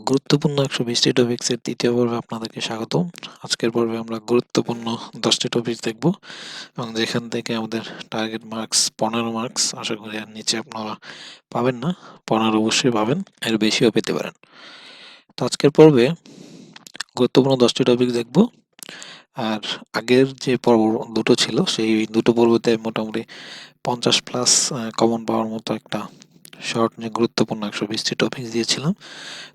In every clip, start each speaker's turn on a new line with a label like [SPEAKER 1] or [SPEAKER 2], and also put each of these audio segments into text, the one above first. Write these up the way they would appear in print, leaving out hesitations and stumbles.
[SPEAKER 1] গুরুত্বপূর্ণ ১২০টি টপিকসের ৩য় পর্বে আপনাদেরকে স্বাগতম। আজকের পর্বে আমরা গুরুত্বপূর্ণ ১০টি টপিক দেখব এবং যেখান থেকে আমাদের টার্গেট মার্কস ১৫ মার্কস। আশা করি আর নিচে আপনারা পাবেন না, ১৫ অবশ্যই পাবেন, এর বেশিও পেতে পারেন। তো আজকের পর্বে গুরুত্বপূর্ণ 10টি টপিক দেখব। আর আগের যে পর্ব দুটো ছিল সেই দুটো পর্বতে মোটামুটি 50+ কমন পাওয়ার মতো একটা শর্ট যে গুরুত্বপূর্ণ ১২০টি টপিকস দিয়েছিলাম।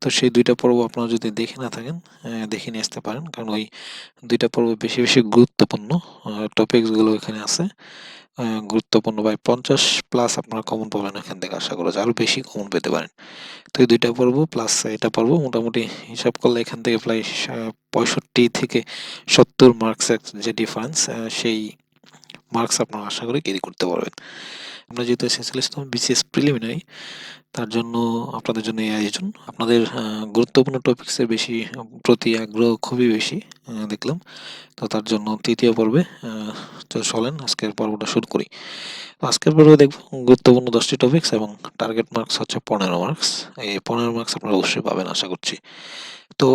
[SPEAKER 1] তো সেই ২টা পর্ব আপনারা যদি দেখে না থাকেন দেখে নিয়ে আসতে পারেন, কারণ ওই ২টা পর্ব বেশি বেশি গুরুত্বপূর্ণ টপিকসগুলো এখানে আছে। গুরুত্বপূর্ণ প্রায় 50+ আপনারা কমন পাবেন এখান থেকে, আশা করা যায় আরও বেশি কমন পেতে পারেন। তো এই ২টা পর্ব প্লাস এটা পর্ব মোটামুটি হিসাব করলে এখান থেকে প্রায় 65 থেকে 70 মার্কসের যে ডিফারেন্স, সেই মার্কস আপনারা আশা করি ক্যারি করতে পারবেন। আমরা যেহেতু 46তম বিসিএস প্রিলিমিনারি, তার জন্য আপনাদের জন্য এই আয়োজন। আপনাদের গুরুত্বপূর্ণ টপিকসের বেশি প্রতি আগ্রহ খুবই বেশি দেখলাম। তো তার জন্য ৩য় পর্বে চলেন আজকের পর্বটা শুরু করি। তো আজকের পর্বে দেখব গুরুত্বপূর্ণ 10টি টপিকস এবং টার্গেট মার্কস হচ্ছে 15 মার্কস। এই 15 মার্কস আপনারা অবশ্যই পাবেন আশা করছি। তো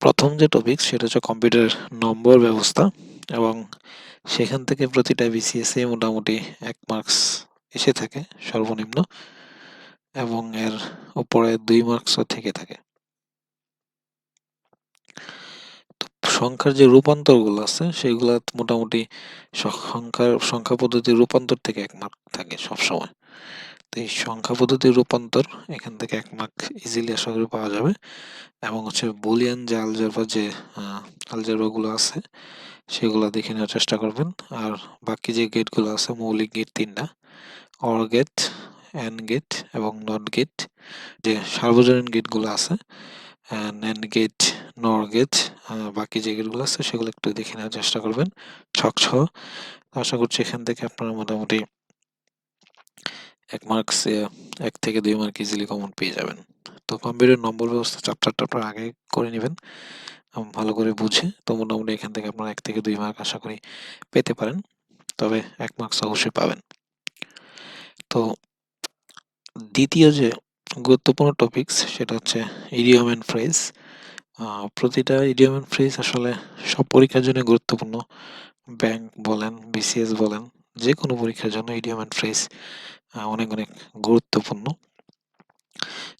[SPEAKER 1] প্রথম যে টপিকস সেটা হচ্ছে কম্পিউটার নম্বর ব্যবস্থা, এবং সেখান থেকে প্রতিটা বিসিএসে মোটামুটি 1 মার্কস এসে থাকে সর্বনিম্ন, এবং এর উপরে 2 মার্কসও থেকে থাকে। তো সংখ্যার যে রূপান্তরগুলো আছে সেগুলা মোটামুটি সংখ্যা পদ্ধতির রূপান্তর থেকে 1 মার্ক থাকে সবসময়। তো এই সংখ্যা পদ্ধতির রূপান্তর এখান থেকে 1 মার্ক ইজিলি আশা করি পাওয়া যাবে। এবং হচ্ছে বুলিয়ান যে আলজেব্রা গুলো আছে সেগুলো দেখে নেওয়ার চেষ্টা করবেন। আর বাকি যে গেটগুলো আছে, মৌলিক গেট 3টা, অর গেট, এন্ড গেট এবং নট গেট, যে সার্বজনীন গেটগুলো আছে, NAND গেট, NOR গেট, বাকি যে গেটগুলো আছে সেগুলো একটু দেখে নেওয়ার চেষ্টা করবেন ছক সহ। আশা করছি এখান থেকে আপনারা মোটামুটি 1 মার্কস 1 থেকে 2 মার্ক ইজিলি কমন পেয়ে যাবেন। তো কম্পিউটার নম্বর ব্যবস্থা চ্যাপ্টারটা আপনারা আগে করে নেবেন ভালো করে বুঝে। তো মোটামুটি এখান থেকে আপনারা 1 থেকে 2 মার্ক আশা করি পেতে পারেন, তবে 1 মার্কস অবশ্যই পাবেন। তো দ্বিতীয় যে গুরুত্বপূর্ণ টপিকস সেটা হচ্ছে ইডিয়ম এন্ড ফ্রেজ। প্রতিটা ইডিয়ম এন্ড ফ্রেজ আসলে সব পরীক্ষার জন্য গুরুত্বপূর্ণ। ব্যাংক বলেন, বিসিএস বলেন, যে কোনো পরীক্ষার জন্য ইডিয়ম এন্ড ফ্রেজ অনেক অনেক গুরুত্বপূর্ণ।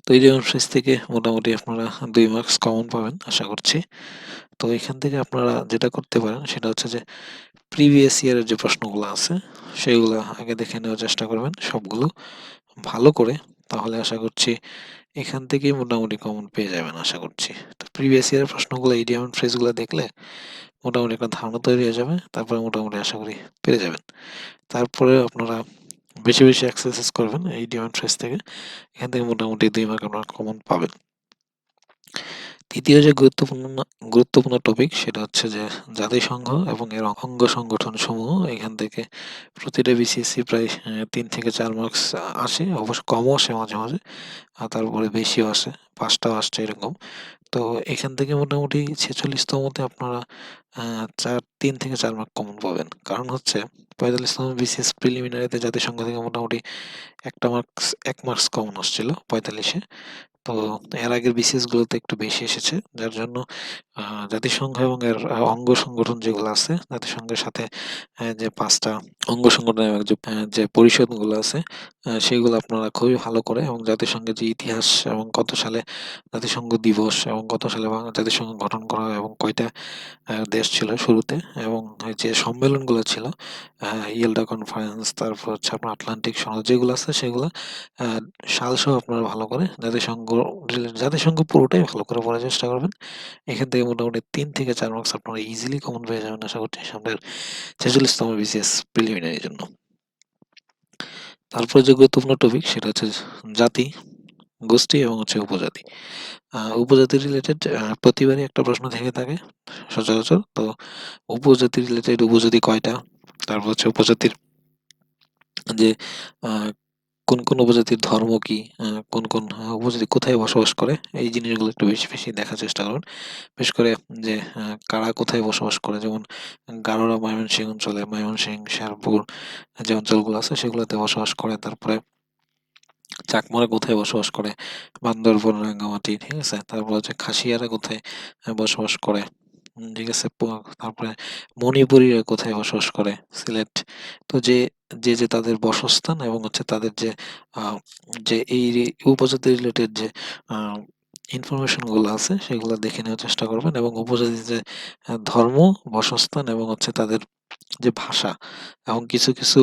[SPEAKER 1] তো ইডিয়ম এন্ড ফ্রেজ থেকে মোটামুটি আপনারা 2 মার্কস কমন পাবেন আশা করছি। তো এখান থেকে আপনারা যেটা করতে পারেন সেটা হচ্ছে যে প্রিভিয়াস ইয়ারের যে প্রশ্নগুলো আছে সেগুলো আগে দেখে নেওয়ার চেষ্টা করবেন সবগুলো ভালো করে, তাহলে আশা করছি এখান থেকেই মোটামুটি কমন পেয়ে যাবেন আশা করছি। তো প্রিভিয়াস ইয়ারের প্রশ্নগুলো ইডিয়ম এন্ড ফ্রেজগুলো দেখলে মোটামুটি একটা ধারণা তৈরি হয়ে যাবে, তারপরে মোটামুটি আশা করি পেরে যাবেন। তারপরে আপনারা বেশি বেশি এক্সারসাইজ করবেন এই ইডিয়ম এন্ড ফ্রেজ থেকে, এখান থেকে মোটামুটি 2 মার্ক আপনারা কমন পাবেন। তৃতীয় যে গুরুত্বপূর্ণ টপিক সেটা হচ্ছে যে জাতিসংঘ এবং এর অঙ্গ সংগঠন সমূহ। এখান থেকে প্রতিটা বিসিএসসি প্রায় 3 থেকে 4 মার্কস আসে, অবশ্য কমও আসে মাঝে মাঝে, আর তারপরে বেশিও আসে, 5টাও আসছে এরকম। তো এখান থেকে মোটামুটি 46তমতে আপনারা 3 থেকে 4 মার্ক কমন পাবেন। কারণ হচ্ছে 45তম বিসিএস প্রিলিমিনারিতে জাতিসংঘ থেকে মোটামুটি 1 মার্কস কমন আসছিল 45-এ। তো এর আগের বিসিএস গুলোতে একটু বেশি এসেছে, যার জন্য জাতিসংঘ এবং এর অঙ্গ সংগঠন যেগুলো আছে, জাতিসংঘের সাথে যে 5টা অঙ্গ সংগঠনের যে পরিষদগুলো আছে, সেগুলো আপনারা খুবই ভালো করে, এবং জাতিসংঘের যে ইতিহাস এবং কত সালে জাতিসংঘ দিবস এবং কত সালে জাতিসংঘ গঠন করা হয় এবং কয়টা দেশ ছিল শুরুতে, এবং যে সম্মেলনগুলো ছিল, ইয়েল্টা কনফারেন্স, তারপর হচ্ছে আপনার আটলান্টিক সনদ যেগুলো আছে সেগুলো সালসহ আপনারা ভালো করে জাতিসংঘ পুরোটাই ভালো করে পড়ার চেষ্টা করবেন। এখান থেকে মোটামুটি 3 থেকে 4 মার্কস আপনারা ইজিলি কমন পেয়ে যাবেন আশা করছি সামনের 46তম বিসিএস প্রিলিমিনারির জন্য। তারপরে যে গুরুত্বপূর্ণ টপিক সেটা হচ্ছে জাতি, গোষ্ঠী এবং হচ্ছে উপজাতি। উপজাতি রিলেটেড প্রতিবারই একটা প্রশ্ন থেকে থাকে সচরাচর। তো উপজাতি রিলেটেড উপজাতি কয়টা, তারপর হচ্ছে উপজাতির যে কোন কোন উপজাতির ধর্ম কি, কোন কোন উপজাতি কোথায় বসবাস করে, এই জিনিসগুলো একটু বেশি বেশি দেখার চেষ্টা করুন। বিশেষ করে যে কারা কোথায় বসবাস করে, যেমন গারোরা ময়মনসিংহ অঞ্চলে, ময়মনসিংহ, শেরপুর যে অঞ্চলগুলো আছে সেগুলোতে বসবাস করে। তারপরে চাকমারা কোথায় বসবাস করে? বান্দরবন, রাঙ্গামাটি, ঠিক আছে? তারপর হচ্ছে খাসিয়ারা কোথায় বসবাস করে? ঠিক আছে? তারপরে মণিপুরীরা কোথায় বসবাস করে? সিলেট। তো যে তাদের বাসস্থান এবং হচ্ছে তাদের আহ, যে এই উপজাতি রিলেটেড যে ইনফরমেশন গুলো আছে সেগুলো দেখে নেওয়ার চেষ্টা করবেন, এবং উপজাতি যে ধর্ম, বাসস্থান এবং হচ্ছে তাদের যে ভাষা, এবং কিছু কিছু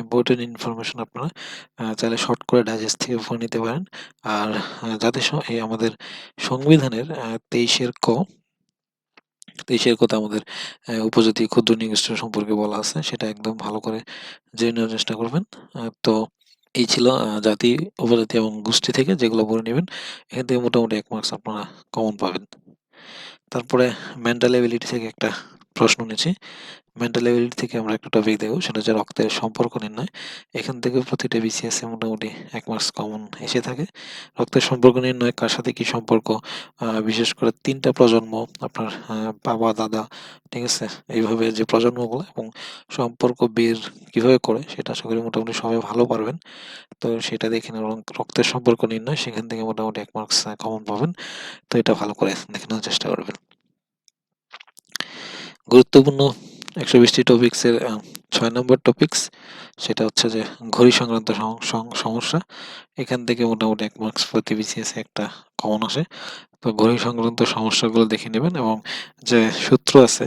[SPEAKER 1] ইম্পর্টেন্ট ইনফরমেশন আপনারা চাইলে শর্ট করে ডাইজেস্ট থেকে পড়ে নিতে পারেন। আর এই আমাদের সংবিধানের 23-এর কথা আমাদের উপজাতি ক্ষুদ্র নৃগোষ্ঠী সম্পর্কে বলা আছে, সেটা একদম ভালো করে জেনে নেওয়ার চেষ্টা করবেন। তো এই ছিল জাতি, উপজাতি এবং গোষ্ঠী থেকে যেগুলো পড়ে নেবেন। এখান থেকে মোটামুটি 1 মার্কস আপনারা কমন পাবেন। তারপরে মেন্টাল এবিলিটি থেকে একটা প্রশ্ন নিচ্ছি। মেন্টাল এবিলিটি থেকে আমরা একটা টপিক দেখব, সেটা হচ্ছে রক্তের সম্পর্ক নির্ণয়। এখান থেকে প্রতিটা বিসিএস এ মোটামুটি 1 মার্কস কমন এসে থাকে। রক্তের সম্পর্ক নির্ণয়, কার সাথে কি সম্পর্ক, বিশেষ করে ৩টা প্রজন্ম, আপনার বাবা, দাদা, ঠিক আছে? এইভাবে যে প্রজন্মগুলো এবং সম্পর্ক বের কিভাবে করে সেটা আশা করি মোটামুটি সবাই ভালো পারবেন। তো সেটা দেখে নিন, এবং রক্তের সম্পর্ক নির্ণয় সেখান থেকে মোটামুটি 1 মার্কস কমন পাবেন। তো এটা ভালো করে দেখে নেওয়ার চেষ্টা করবেন। গুরুত্বপূর্ণ ১২০টি টপিকসের ৬ নম্বর টপিকস, সেটা হচ্ছে যে ঘড়ি সংক্রান্ত সমস্যা। এখান থেকে মোটামুটি ১ মার্কস প্রতি বিসিএস এ একটা কমন আসে। তো ঘড়ি সংক্রান্ত সমস্যাগুলো দেখে নেবেন, এবং যে সূত্র আছে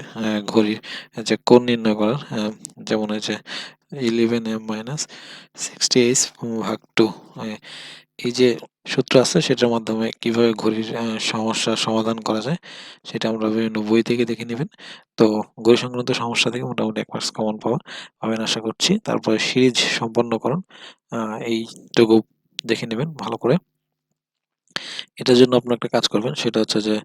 [SPEAKER 1] ঘড়ির, যে কোণ নির্ণয় করার, যেমন এই যে 11m মাইনাস 60h ভাগ 2, এই যে সূত্র আছে সেটার মাধ্যমে কিভাবে ঘড়ির সমস্যার সমাধান করা যায় সেটা আমরা বিভিন্ন বই থেকে দেখে নেবেন। তো ঘড়ি সংক্রান্ত সমস্যা থেকে মোটামুটি 1 মার্কস কমন পাবেন আশা করছি। তারপরে সিরিজ সম্পন্নকরণ, এইটুকু দেখে নেবেন ভালো করে। এটার জন্য আপনার একটা কাজ করবেন, সেটা হচ্ছে যে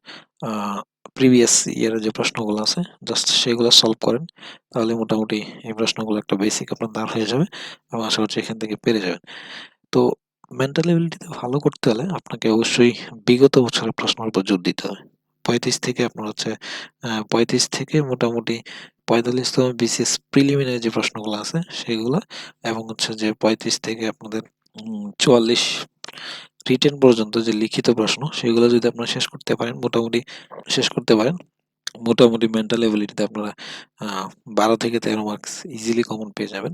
[SPEAKER 1] প্রিভিয়াস ইয়ারের যে প্রশ্নগুলো আছে জাস্ট সেগুলো সলভ করেন। তাহলে মোটামুটি এই প্রশ্নগুলো একটা বেসিক আপনার দাঁড় হয়ে যাবে, এবং আশা করছি এখান থেকে পেরে যাবেন। তো মেন্টাল এবিলিটিতে ভালো করতে হলে আপনাকে অবশ্যই বিগত বছরের প্রশ্নের উপর জোর দিতে হবে। ৩৫ থেকে আপনার হচ্ছে ৩৫ থেকে মোটামুটি ৪৫তম বিসিএস প্রিলিমিনারি যে প্রশ্নগুলো আছে সেগুলা, এবং হচ্ছে যে ৩৫ থেকে আপনাদের ৪৪ রিটেন পর্যন্ত যে লিখিত প্রশ্ন সেগুলো যদি আপনারা শেষ করতে পারেন, মোটামুটি মেন্টাল এবিলিটিতে আপনারা ১২ থেকে ১৩ মার্কস ইজিলি কমন পেয়ে যাবেন,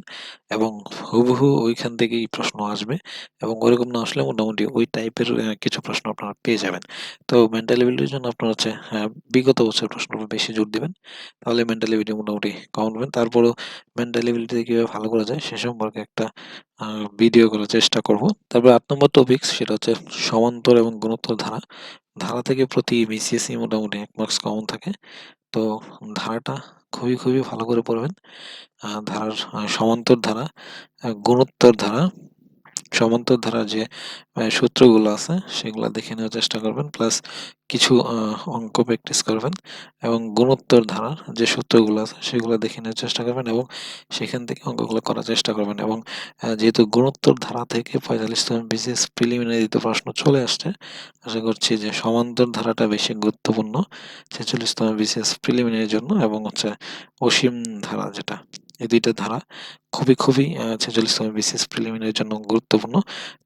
[SPEAKER 1] এবং হুবহু ওইখান থেকেই প্রশ্ন আসবে, এবং ওরকম না আসলে মোটামুটি ওই টাইপের কিছু প্রশ্ন আপনারা পেয়ে যাবেন। তো মেন্টাল এবিলিটির জন্য আপনার হচ্ছে বিগত বছরের প্রশ্নের উপর বেশি জোর দিবেন, তাহলে মেন্টাল এবিলিটি মোটামুটি কমন পাবেন। তারপরেও মেন্টাল এবিলিটি কিভাবে ভালো করা যায় সে সম্পর্কে একটা ভিডিও করার চেষ্টা করব। তারপর ৮ নম্বর টপিক, সেটা হচ্ছে সমান্তর এবং গুণোত্তর ধারা। ধারা থেকে প্রতি বিসিএস মোটামুটি 1 মার্কস কমন থাকে। তো ধারাটা খুবই ভালো করে পড়বেন। ধারার সমান্তর ধারা, গুণোত্তর ধারা, সমান্তর ধারার যে সূত্রগুলো আছে সেগুলা দেখে নেওয়ার চেষ্টা করবেন। প্লাস কিছু অঙ্ক প্র্যাকটিস করবেন, এবং গুণোত্তর ধারার যে সূত্রগুলো আছে সেগুলো দেখে নেওয়ার চেষ্টা করবেন, এবং সেখান থেকে অঙ্কগুলো করার চেষ্টা করবেন। এবং যেহেতু গুণোত্তর ধারা থেকে ৪৫তম বিসিএস প্রিলিমিনারিতে প্রশ্ন চলে আসছে, আশা করছি যে সমান্তর ধারাটা বেশি গুরুত্বপূর্ণ ৪৬তম বিসিএস প্রিলিমিনারির জন্য, এবং হচ্ছে অসীম ধারা যেটা, এই ২ টা ধারা খুবই ৪৬তম বিসিএস প্রিলিমিনারির জন্য গুরুত্বপূর্ণ।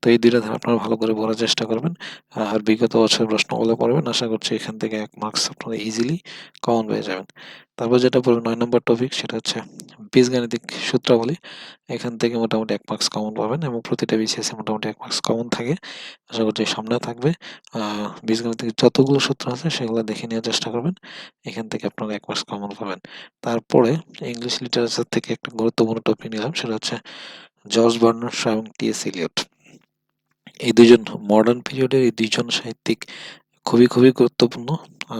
[SPEAKER 1] তো এই ২ টা ধারা আপনারা ভালো করে পড়ার চেষ্টা করবেন। আর বিগত বছরের প্রশ্নগুলো পড়বেন। আশা করছি এখান থেকে ১ মার্কস আপনারা ইজিলি কমন পেয়ে যাবেন। তারপর যেটা পড়বেন ৯ নম্বর টপিক, সেটা হচ্ছে বীজগাণিতিক সূত্রাবলী। এখান থেকে মোটামুটি ১ মার্কস কমন পাবেন, এবং প্রতিটা বিসিএস এ মোটামুটি ১ মার্কস কমন থাকে। আশা করছি সামনেও থাকবে। বীজগণিতের যতগুলো সূত্র আছে সেগুলো দেখে নেওয়ার চেষ্টা করবেন। এখান থেকে আপনারা ১ মার্কস কমন পাবেন। তারপরে ইংলিশ লিটারেচার থেকে একটা গুরুত্বপূর্ণ টপিক নিলাম, সেটা হচ্ছে জর্জ বার্নার্ড শ এবং টি.এস. এলিয়ট। এই ২ জন মডার্ন পিরিয়ডের এই ২ জন সাহিত্যিক খুবই গুরুত্বপূর্ণ। আ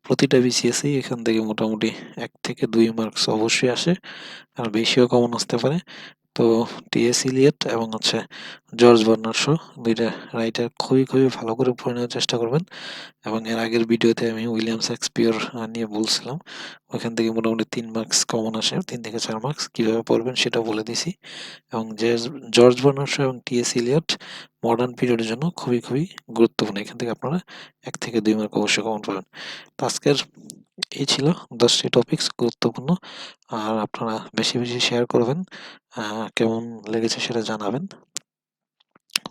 [SPEAKER 1] প্রতিটা বিসিএসই এখান থেকে মোটামুটি ১ থেকে ২ মার্কস অবশ্যই আসে। আর বেশিও কমন আসতে পারে। তো টি.এস. ইলিয়ট এবং হচ্ছে জর্জ বার্নার্ড শ, ২ টা রাইটার খুবই ভালো করে পড়ে নেওয়ার চেষ্টা করবেন। এবং এর আগের ভিডিওতে আমি উইলিয়াম শেক্সপিয়র নিয়ে বলছিলাম। ওইখান থেকে মোটামুটি ৩ মার্কস কমন আসে। ৩ থেকে ৪ মার্কস। কিভাবে পড়বেন সেটাও বলে দিছি। এবং জর্জ বার্নার্ড শ এবং টি.এস. ইলিয়ট মডার্ন পিরিয়ডের জন্য খুবই গুরুত্বপূর্ণ। এখান থেকে আপনারা ১ থেকে ২ মার্ক অবশ্যই কমন পাবেন। তো আজকের এই ছিল ১০ টি টপিকস গুরুত্বপূর্ণ। আর আপনারা বেশি শেয়ার করবেন। কেমন লেগেছে সেটা জানাবেন।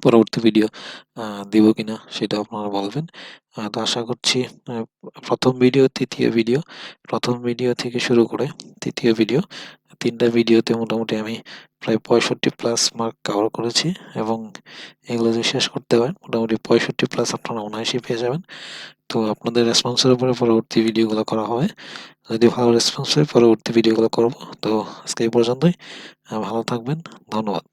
[SPEAKER 1] পরবর্তী ভিডিও দিব কিনা সেটা আপনারা বলবেন। তো আশা করছি আ ১ম ভিডিও, ৩য় ভিডিও, ১ম ভিডিও থেকে শুরু করে ৩য় ভিডিও, ৩ টা ভিডিওতে মোটামুটি আমি প্রায় ৬৫+ মার্ক কভার করেছি এবং এগুলো যদি শেষ করতে পারেন মোটামুটি ৬৫+ আপনারা অনায়াসেই পেয়ে যাবেন। তো আপনাদের রেসপন্সের উপরে পরবর্তী ভিডিওগুলো করা হবে। যদি ভালো রেসপন্স হয় পরবর্তী ভিডিওগুলো করব। তো আজকে এই পর্যন্তই। ভালো থাকবেন। ধন্যবাদ।